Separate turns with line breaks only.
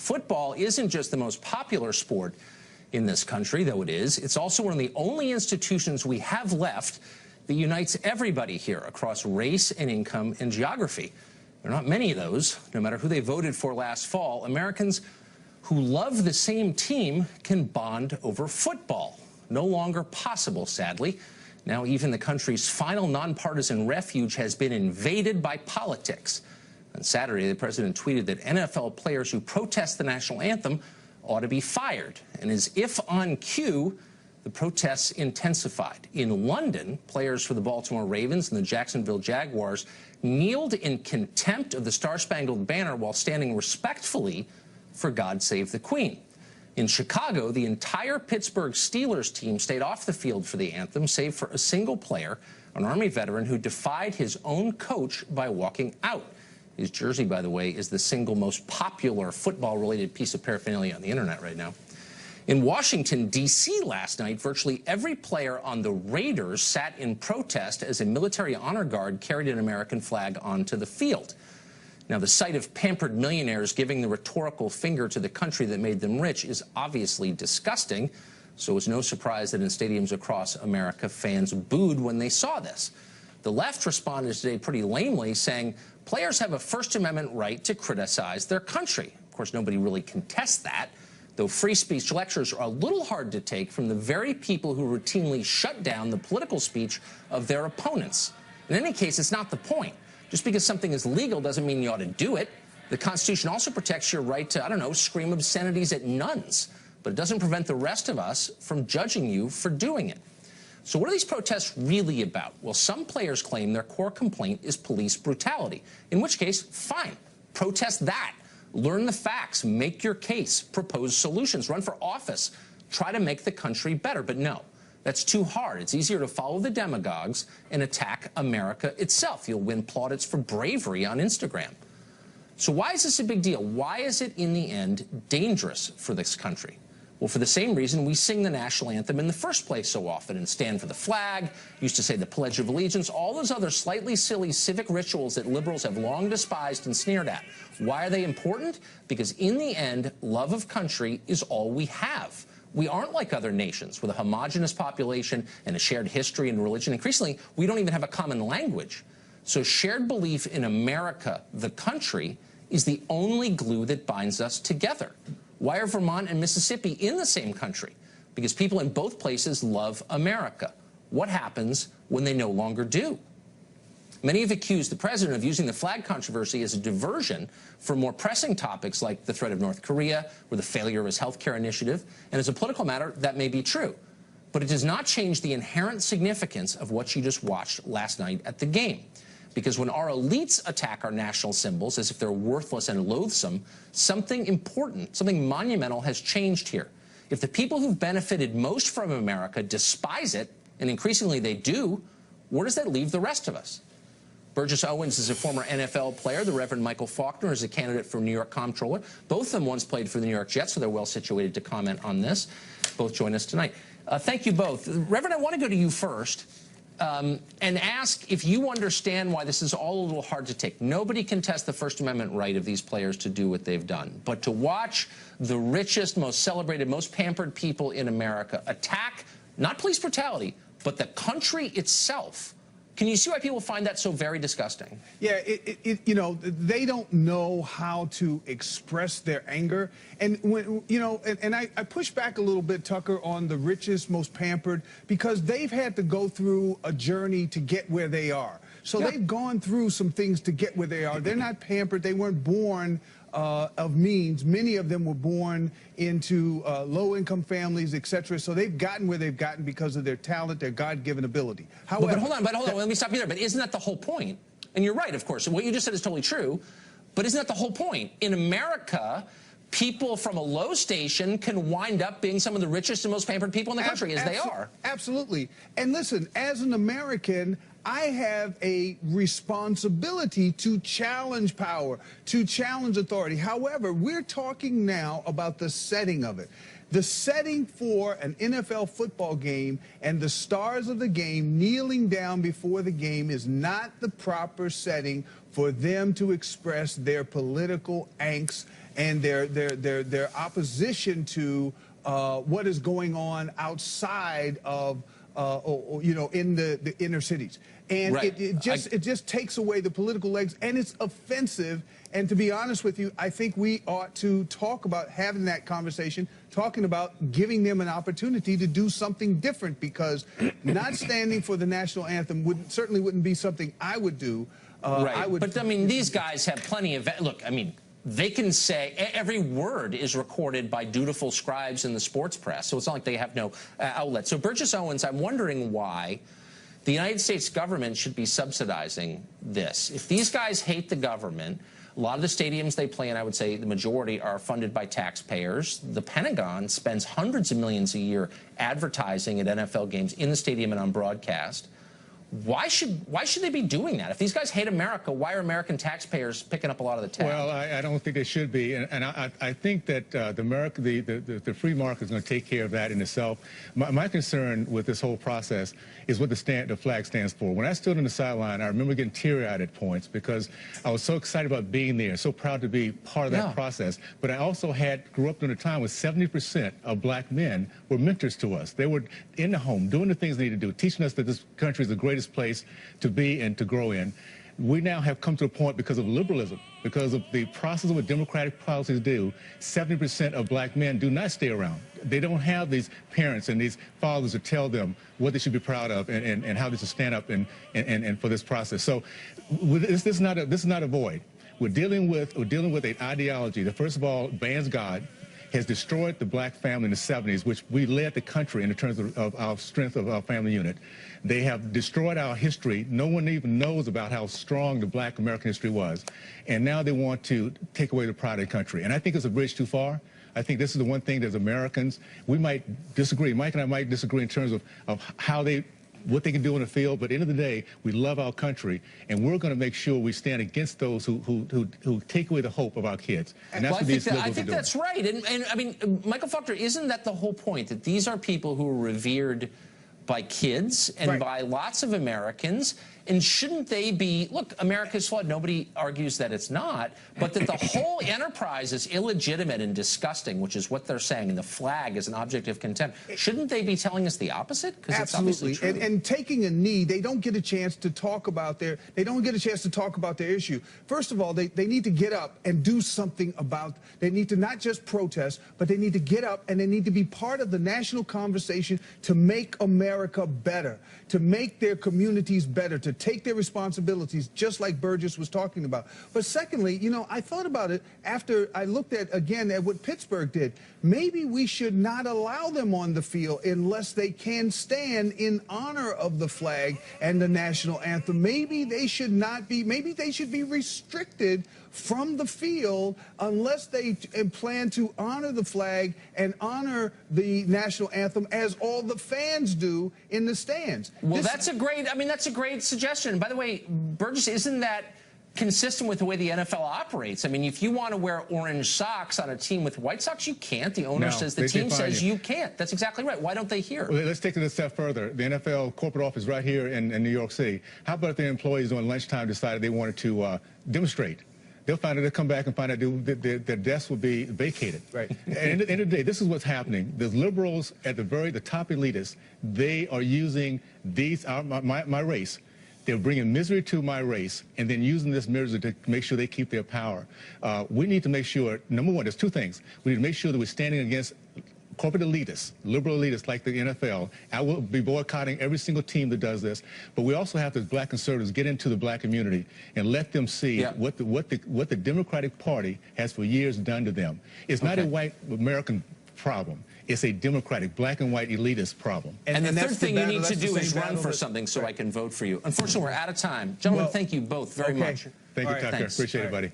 Football isn't just the most popular sport in this country, though it is. It's also one of the only institutions we have left that unites everybody here across race and income and geography. There are not many of those, no matter who they voted for last fall. Americans who love the same team can bond over football. No longer possible, sadly. Now even the country's final nonpartisan refuge has been invaded by politics. On Saturday, the president tweeted that NFL players who protest the national anthem ought to be fired. And as if on cue, the protests intensified. In London, players for the Baltimore Ravens and the Jacksonville Jaguars kneeled in contempt of the Star-Spangled Banner while standing respectfully for God Save the Queen. In Chicago, the entire Pittsburgh Steelers team stayed off the field for the anthem, save for a single player, an Army veteran who defied his own coach by walking out. His jersey, by the way, is the single most popular football-related piece of paraphernalia on the internet right now. In Washington, D.C. last night, virtually every player on the Raiders sat in protest as a military honor guard carried an American flag onto the field. Now, the sight of pampered millionaires giving the rhetorical finger to the country that made them rich is obviously disgusting, so it's no surprise that in stadiums across America, fans booed when they saw this. The left responded today pretty lamely, saying players have a First Amendment right to criticize their country. Of course, nobody really contests that, though free speech lectures are a little hard to take from the very people who routinely shut down the political speech of their opponents. In any case, it's not the point. Just because something is legal doesn't mean you ought to do it. The Constitution also protects your right to, I don't know, scream obscenities at nuns, but it doesn't prevent the rest of us from judging you for doing it. So what are these protests really about? Well, some players claim their core complaint is police brutality, in which case, fine, protest that. Learn the facts, make your case, propose solutions, run for office, try to make the country better. But no, that's too hard. It's easier to follow the demagogues and attack America itself. You'll win plaudits for bravery on Instagram. So why is this a big deal? Why is it, in the end, dangerous for this country? Well, for the same reason we sing the national anthem in the first place so often and stand for the flag, used to say the Pledge of Allegiance, all those other slightly silly civic rituals that liberals have long despised and sneered at. Why are they important? Because in the end, love of country is all we have. We aren't like other nations with a homogenous population and a shared history and religion. Increasingly, we don't even have a common language. So shared belief in America, the country, is the only glue that binds us together. Why are Vermont and Mississippi in the same country? Because people in both places love America. What happens when they no longer do? Many have accused the president of using the flag controversy as a diversion for more pressing topics like the threat of North Korea or the failure of his health care initiative. And as a political matter, that may be true. But it does not change the inherent significance of what you just watched last night at the game. Because when our elites attack our national symbols as if they're worthless and loathsome, something important, something monumental has changed here. If the people who've benefited most from America despise it, and increasingly they do, where does that leave the rest of us? Burgess Owens is a former NFL player. The Reverend Michael Faulkner is a candidate for New York Comptroller. Both of them once played for the New York Jets, so they're well situated to comment on this. Both join us tonight. Thank you both. Reverend, I want to go to you first. And ask if you understand why this is all a little hard to take. Nobody contests the First Amendment right of these players to do what they've done. But to watch the richest, most celebrated, most pampered people in America attack, not police brutality, but the country itself, can you see why people find that so very disgusting?
Yeah, you know, they don't know how to express their anger. And when, you know, and I push back a little bit, Tucker, on the richest, most pampered, because they've had to go through a journey to get where they are. So they've gone through some things to get where they are. They're not pampered. They weren't born of means. Many of them were born into low-income families, etc. So they've gotten where they've gotten because of their talent, their God-given ability. However,
but hold on, let me stop you there. But isn't that the whole point? And you're right, of course. What you just said is totally true. But isn't that the whole point? In America, people from a low station can wind up being some of the richest and most pampered people in the country, as they are.
Absolutely. And listen, as an American, I have a responsibility to challenge power, to challenge authority. However, we're talking now about the setting of it. The setting for an NFL football game and the stars of the game kneeling down before the game is not the proper setting for them to express their political angst and their opposition to what is going on outside of in the inner cities. And
right.
it just takes away the political legs, and it's offensive. And to be honest with you, I think we ought to talk about having that conversation, talking about giving them an opportunity to do something different, because not standing for the national anthem certainly wouldn't be something I would do.
Right. But I mean, these guys have plenty of, look, I mean, they can say every word is recorded by dutiful scribes in the sports press, so it's not like they have no outlet. So Burgess Owens, I'm wondering why the United States government should be subsidizing this. If these guys hate the government, a lot of the stadiums they play in, I would say the majority, are funded by taxpayers. The Pentagon spends hundreds of millions a year advertising at NFL games in the stadium and on broadcast. Why should they be doing that? If these guys hate America, why are American taxpayers picking up a lot of the tab?
Well, I don't think they should be, and I think that the free market is going to take care of that in itself. My concern with this whole process is what the flag stands for. When I stood on the sideline, I remember getting teary-eyed at points because I was so excited about being there, so proud to be part of that process. But I also grew up during a time when 70% of black men were mentors to us. They were in the home, doing the things they need to do, teaching us that this country is the greatest place to be and to grow in. We now have come to a point, because of liberalism, because of the process of what democratic policies do, 70% of black men do not stay around. They don't have these parents and these fathers to tell them what they should be proud of and how they should stand up and for this process. So this is not a void. We're dealing with an ideology that, first of all, bans God, has destroyed the black family in the 70s, which we led the country in terms of our strength of our family unit. They have destroyed our history. No one even knows about how strong the black American history was. And now they want to take away the pride of the country. And I think it's a bridge too far. I think this is the one thing that as Americans, we might disagree. Mike and I might disagree in terms of what they can do in the field, but at the end of the day, we love our country, and we're going to make sure we stand against those who take away the hope of our kids. And that's what these liberals are doing.
I think that's right. And I mean, Michael Faulkner, isn't that the whole point, that these are people who are revered by kids and by lots of Americans? And shouldn't they be, look, America's flawed, nobody argues that it's not, but that the whole enterprise is illegitimate and disgusting, which is what they're saying, and the flag is an object of contempt. Shouldn't they be telling us the opposite? Because it's obviously true.
And taking a knee, they don't get a chance to talk about their issue. First of all, they need to get up and do something about, they need to not just protest, but they need to get up and they need to be part of the national conversation to make America better, to make their communities better, to take their responsibilities, just like Burgess was talking about. But secondly, you know, I thought about it after I looked again at what Pittsburgh did. Maybe we should not allow them on the field unless they can stand in honor of the flag and the national anthem. Maybe they should not be, maybe they should be restricted from the field unless they plan to honor the flag and honor the national anthem as all the fans do in the stands.
Well, that's a great suggestion. By the way, Burgess, isn't that consistent with the way the NFL operates? I mean, if you want to wear orange socks on a team with white socks, you can't. The owner says, the team says you can't. That's exactly right. Why don't they hear?
Well, let's take it a step further. The NFL corporate office right here in New York City. How about if the employees on lunchtime decided they wanted to demonstrate? They'll find out, they'll come back and find out their desks will be vacated. Right. And at the end of the day, this is what's happening. The liberals at the top elitists, they are using my race. They're bringing misery to my race and then using this misery to make sure they keep their power. We need to make sure, number one, there's two things. We need to make sure that we're standing against corporate elitists, liberal elitists like the NFL. I will be boycotting every single team that does this. But we also have to, as black conservatives, get into the black community and let them see what the Democratic Party has for years done to them. It's not a white American problem. It's a democratic, black and white elitist problem.
And the third thing you need to do is run for something so I can vote for you. Unfortunately, we're out of time. Gentlemen, thank you both very much.
Thank you, Tucker. Appreciate it, buddy.